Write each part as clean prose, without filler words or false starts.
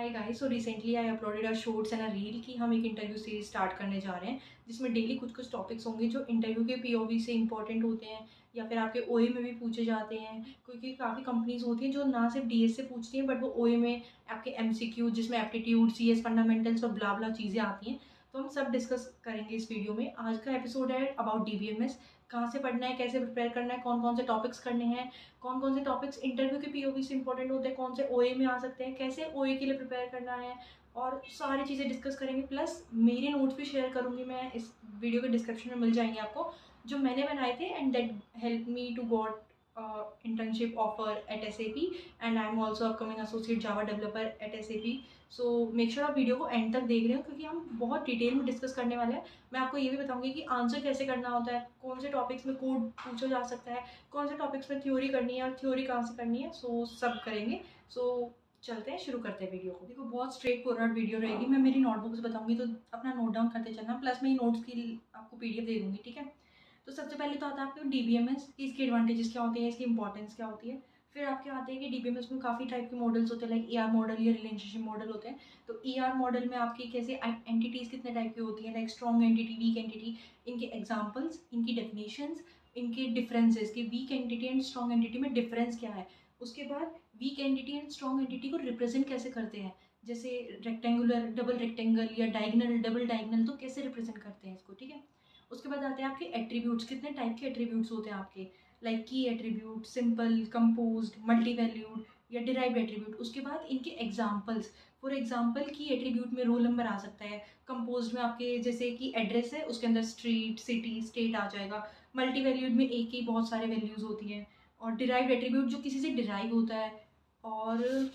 Hi guys, so recently I uploaded a shorts and a reel कि हम एक interview series start करने जा रहे हैं जिसमें डेली कुछ कुछ टॉपिक्स होंगे जो इंटरव्यू के पीओवी से इंपॉर्टेंट होते हैं या फिर आपके ओए में भी पूछे जाते हैं। क्योंकि काफ़ी कंपनीज होती हैं जो ना सिर्फ डीएस से पूछती हैं बट वो ओए में आपके एमसीक्यू जिसमें एप्टीट्यूड सीएस फंडामेंटल्स और ब्ला ब्ला चीज़ें आती हैं। तो हम सब डिस्कस करेंगे इस वीडियो में। आज का एपिसोड है अबाउट डीबीएमएस, कहाँ से पढ़ना है, कैसे प्रिपेयर करना है, कौन कौन से टॉपिक्स करने हैं, कौन कौन से टॉपिक्स इंटरव्यू के पीओवी से इंपॉर्टेंट होते हैं, कौन से ओए में आ सकते हैं, कैसे ओए के लिए प्रिपेयर करना है, और सारी चीज़ें डिस्कस करेंगे। प्लस मेरे नोट्स भी शेयर करूँगी मैं, इस वीडियो के डिस्क्रिप्शन में मिल जाएंगे आपको, जो मैंने बनाए थे and that help me to got internship offer at SAP and I'm also upcoming associate Java developer at SAP. So make sure आप वीडियो को एंड तक देख रहे हो क्योंकि हम बहुत डिटेल में डिस्कस करने वाले हैं। मैं आपको ये भी बताऊंगी कि आंसर कैसे करना होता है, कौन से टॉपिक्स में कोड पूछा जा सकता है, कौन से टॉपिक्स में थ्योरी करनी है और थ्योरी कहाँ से करनी है। सो सब करेंगे। सो चलते हैं, शुरू करते हैं वीडियो को। देखो बहुत स्ट्रेट फॉरवर्ड वीडियो रहेगी। मैं मेरी नोटबुक्स बताऊंगी तो अपना नोट डाउन करते चलना, प्लस मैं नोट्स की आपको पीडीएफ दे दूंगी, ठीक है। तो सबसे पहले तो आता है आपको डीबीएमएस की, इसके एडवांटेजेस क्या होते हैं, इसकी इंपॉर्टेंस क्या होती है। फिर आपके आते हैं कि डीबीएमएस में काफ़ी टाइप के मॉडल्स होते हैं, लाइक ईआर मॉडल या रिलेशनशिप मॉडल होते हैं। तो ईआर मॉडल में आपकी कैसे एंटिटीज़ कितने टाइप की होती हैं, like strong entity, weak entity, इनके एग्जाम्पल्स, इनकी डेफिनेशंस, इनके डिफरेंसेस कि weak entity and strong entity में डिफरेंस क्या है। उसके बाद weak entity and strong entity को रिप्रेजेंट कैसे करते हैं, जैसे रेक्टेंगुलर डबल रेक्टेंगल या डायगनल डबल डायगनल, तो कैसे रिप्रेजेंट करते हैं इसको, ठीक है। उसके बाद आते हैं आपके एट्रीब्यूट्स, कितने टाइप के एट्रीब्यूट्स होते हैं आपके, लाइक की attribute, simple, composed, multi valued या डिराइव्ड एट्रीब्यूट। उसके बाद इनके एग्जांपल्स, फॉर एग्जांपल की एट्रीब्यूट में रोल नंबर आ सकता है, कंपोज्ड में आपके जैसे कि एड्रेस है उसके अंदर स्ट्रीट, सिटी, स्टेट आ जाएगा। मल्टी वैल्यूड में एक ही बहुत सारे वैल्यूज होती हैं। और डिराइव्ड एट्रीब्यूट जो किसी से डिराइव होता है। और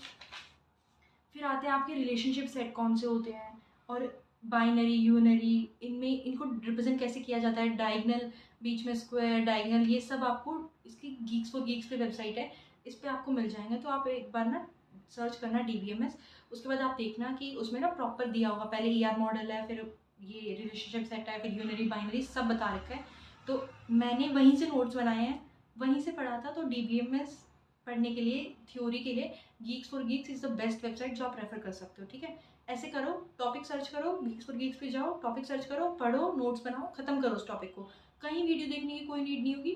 फिर आते हैं आपके रिलेशनशिप सेट कौन से होते हैं, और बाइनरी, यूनरी, इनमें इनको रिप्रेजेंट कैसे किया जाता है, डायगनल, बीच में स्क्वायर, डायगनल, ये सब आपको इसकी गीक्स फॉर गीक्स पे वेबसाइट है, इस पर आपको मिल जाएंगे। तो आप एक बार ना सर्च करना डीबीएमएस। उसके बाद आप देखना कि उसमें ना प्रॉपर दिया होगा, पहले ईआर मॉडल है, फिर ये रिलेशनशिप सेट है, फिर यूनरी, बाइनरी सब बता रखा है। तो मैंने वहीं से नोट्स बनाए हैं, वहीं से पढ़ा था। तो डीबीएमएस पढ़ने के लिए, थ्योरी के लिए, Geeks for Geeks is the best website जो आप रेफर कर सकते हो, ठीक है। ऐसे करो, टॉपिक सर्च करो, गीक्स फॉर गीक्स पे जाओ, टॉपिक सर्च करो, पढ़ो, नोट्स बनाओ, खत्म करो उस टॉपिक को। कहीं वीडियो देखने की कोई नीड नहीं होगी।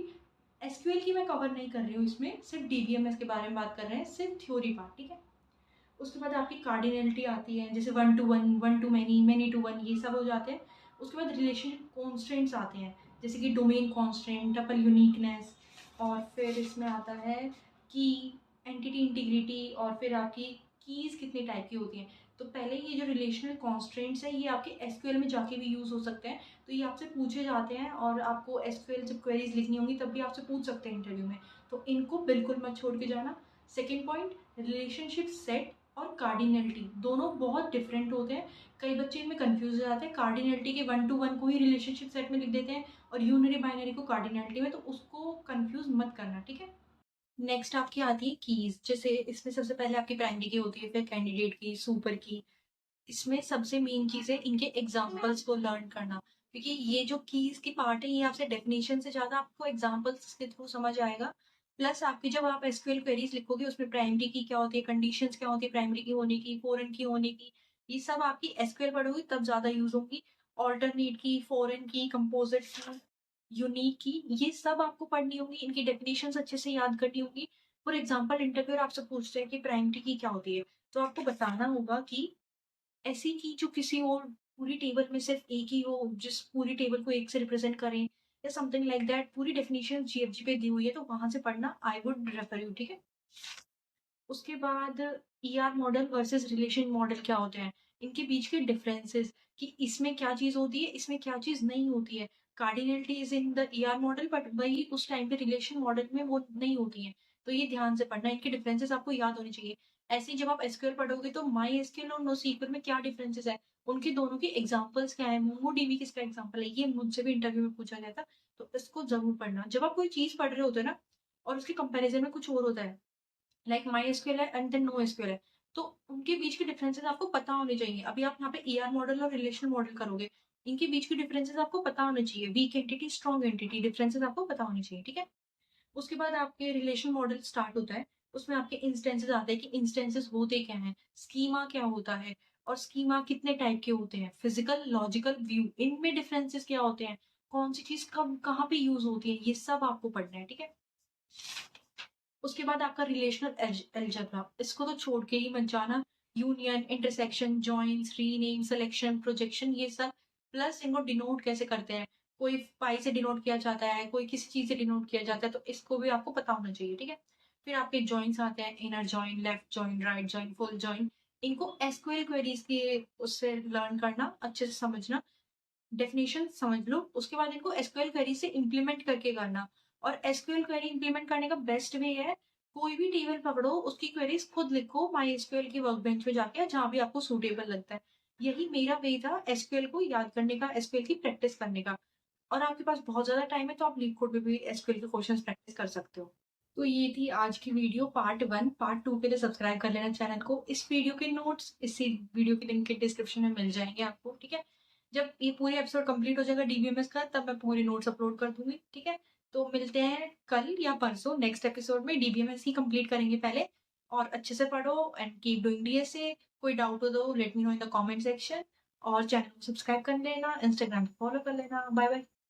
एसक्यूएल की मैं कवर नहीं कर रही हूँ इसमें, सिर्फ डीबीएमएस के बारे में बात कर रहे हैं, सिर्फ थ्योरी पार्ट, ठीक है। उसके बाद आपकी कार्डिनलिटी आती है, जैसे one to one, one to many to one, ये सब हो जाते हैं। उसके बाद रिलेशनशिप कॉन्स्टेंट्स आते हैं, जैसे कि डोमेन कॉन्स्टेंट, टपल यूनिकनेस, और फिर इसमें आता है की, एंटिटी इंटीग्रिटी, और फिर आपकी कीज कितने टाइप की होती हैं। तो पहले ये जो रिलेशनल कॉन्स्टेंट्स है ये आपके एसक्यूएल में जाके भी यूज़ हो सकते हैं। तो ये आपसे पूछे जाते हैं और आपको एसक्यूएल जब क्वेरीज लिखनी होंगी तब भी आपसे पूछ सकते हैं इंटरव्यू में। तो इनको बिल्कुल मत छोड़ के जाना। सेकेंड पॉइंट, रिलेशनशिप सेट और कार्डिनलिटी दोनों बहुत डिफरेंट होते हैं। कई बच्चे इनमें कंफ्यूज हो जाते हैं, कार्डिनलिटी के वन टू वन को ही रिलेशनशिप सेट में लिख देते हैं और यूनरी बाइनरी को कार्डिनलिटी में, तो उसको कंफ्यूज मत करना, ठीक है। नेक्स्ट आपकी आती है कीज, जैसे इसमें सबसे पहले आपकी प्राइमरी की होती है, फिर कैंडिडेट की, सुपर की। इसमें सबसे मेन चीज़ है इनके एग्जाम्पल्स को लर्न करना, क्योंकि ये जो कीज की पार्ट है ये आपसे डेफिनेशन से ज़्यादा आपको एग्जाम्पल्स के थ्रू समझ आएगा। प्लस आपकी जब आप एसक्यूएल क्वेरीज लिखोगे उसमें प्राइमरी की क्या होती है, कंडीशंस क्या होती है प्राइमरी की होने की, फॉरेन की होने की, ये सब आपकी एसक्यूएल पढ़ोगे तब ज़्यादा यूज होगी। ऑल्टरनेट की, फॉरेन की, कंपोजिट की, यूनिक की, ये सब आपको पढ़नी होगी, इनकी डेफिनेशंस अच्छे से याद करनी होगी। फॉर एग्जाम्पल इंटरव्यूअर आपसे पूछते हैं कि प्राइमरी की क्या होती है, तो आपको बताना होगा कि ऐसी की जो किसी और पूरी टेबल में सिर्फ एक ही हो, जिस पूरी टेबल को एक से रिप्रेजेंट करें, या समथिंग लाइक दैट। पूरी डेफिनेशन जीएफजी पे दी हुई है, तो वहां से पढ़ना, आई वुड रेफर यू, ठीक है। उसके बाद ER model versus relation model क्या होते हैं, इनके बीच के डिफरेंसेस, कि इसमें क्या चीज होती है, इसमें क्या चीज नहीं होती है। Cardinality is in the ER model but वही उस टाइम पे रिलेशन मॉडल में वो नहीं होती है। तो ये ध्यान से पढ़ना, इनके डिफरेंसेस आपको याद होने चाहिए। ऐसे ही जब आप एसक्यूएल पढ़ोगे तो माई एसक्यूएल और नो सीक्वल में क्या डिफरेंसेस है, उनके दोनों के एग्जांपल्स क्या है, मोंगो डीबी किसका एग्जांपल है, ये मुझसे भी इंटरव्यू में पूछा गया था। तो इसको जरूर पढ़ना। जब आप कोई चीज पढ़ रहे होते हैं ना और उसके कंपैरिजन में कुछ और होता है, लाइक माई एसक्यूएल है एंड देन नो एसक्यूएल है, तो उनके बीच के डिफरेंसेस आपको पता होने चाहिए। अभी आप यहाँ पे ईआर मॉडल और रिलेशनल मॉडल करोगे, इनके बीच के डिफरेंसेस आपको पता होने चाहिए। Weak entity, strong entity, differences आपको पता होने चाहिए, ठीक है। उसके बाद आपके रिलेशन मॉडल स्टार्ट होता है। उसमें आपके इंस्टेंसेस आते हैं कि इंस्टेंसेस होते क्या हैं, स्कीमा क्या होता है और स्कीमा कितने टाइप के होते हैं, फिजिकल, लॉजिकल, व्यू, इनमें डिफरेंसेस क्या होते हैं, कौन सी चीज़ कब कहाँ पे यूज़ होती है, ये सब आपको पढ़ना है, ठीक है? उसके बाद आपका रिलेशनल अलजेब्रा, इसको तो छोड़ के ही मत जाना। Union, intersection, joins, rename, selection, projection, ये सब प्लस इनको डिनोट कैसे करते हैं। कोई पाई से डिनोट किया जाता है, कोई किसी चीज़ से डिनोट किया जाता है, तो इसको भी आपको पता होना चाहिए, ठीक है? फिर आपके जॉइंस आते हैं, inner join, left join, right join, full join. इनको एसक्यूएल क्वेरीज के उससे लर्न करना, अच्छे से समझना, डेफिनेशन समझ लो, उसके बाद इनको एसक्यूएल क्वेरी से इम्प्लीमेंट करके करना। और एसक्यूएल क्वेरी इम्प्लीमेंट करने का बेस्ट वे है, कोई भी टेबल पकड़ो, उसकी क्वेरीज खुद लिखो माई एसक्यूएल की वर्कबेंच में जाके, या जहाँ भी आपको सूटेबल लगता है। यही मेरा वे था एसक्यूएल को याद करने का, एसक्यूएल की प्रैक्टिस करने का। और आपके पास बहुत ज़्यादा टाइम है तो आप लीड कोड में भी एसक्यूएल के क्वेश्चंस प्रैक्टिस कर सकते हो। तो ये थी आज की वीडियो पार्ट 1। पार्ट 2 के लिए सब्सक्राइब कर लेना चैनल को। इस वीडियो के नोट्स इसी वीडियो के लिंक के डिस्क्रिप्शन में मिल जाएंगे आपको, ठीक है? जब ये पूरे एपिसोड कंप्लीट हो जाएगा डीबीएमएस का, तब मैं पूरे नोट्स अपलोड कर दूंगी, ठीक है? तो मिलते हैं कल या परसों नेक्स्ट एपिसोड में। डीबीएमएस ही कंप्लीट करेंगे पहले। और अच्छे से पढ़ो एंड कीप डूइंग डीएसए। कोई डाउट हो तो let me know in the comment section. और चैनल को सब्सक्राइब कर लेना, इंस्टाग्राम पे फॉलो कर लेना। Bye bye.